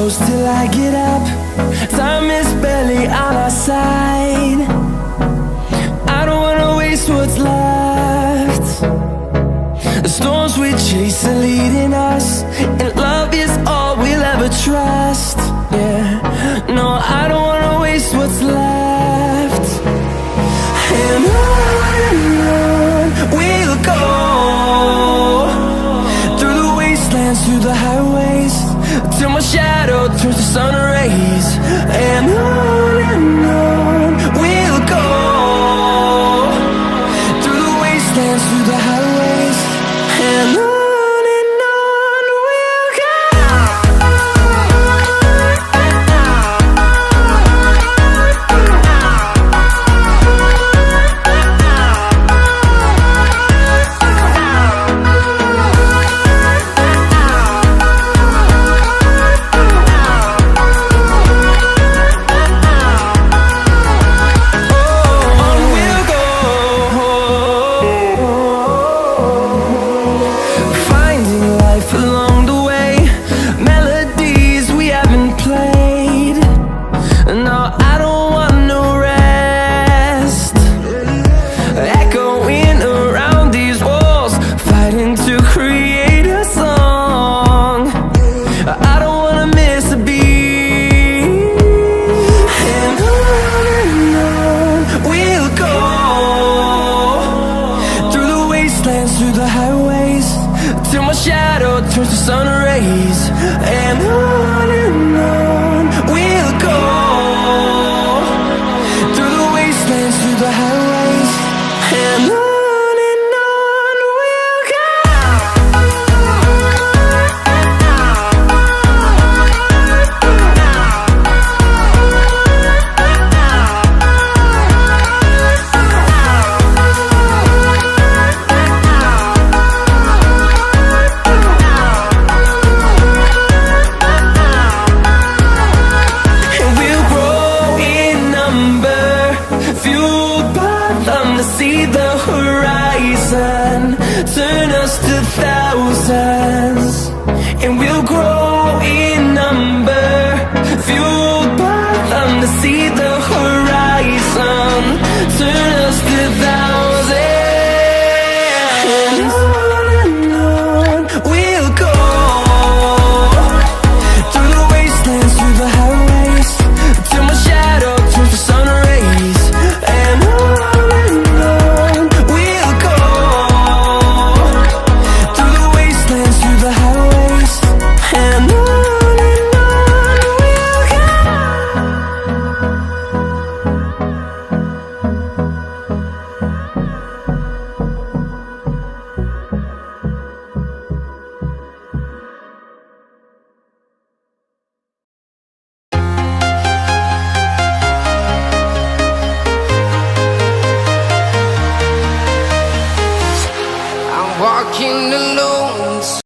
close till I get up. Time is barely on our side. I don't wanna waste what's left. The storms we chase are leading us, and love is all we'll ever trust. Yeah, no, I don't wanna waste what's left. And on we'll go, through the wastelands, through the highways, till my shadow turns to sun rays. And on we'll go, through the wastelands, through the highways, and on we'll go. Through the highways, till my shadow turns to sun rays. And on we'll go, through the wastelands, through the highways, and on we'll go. See the horizon turn us to thousands, and we'll grow in number, fueled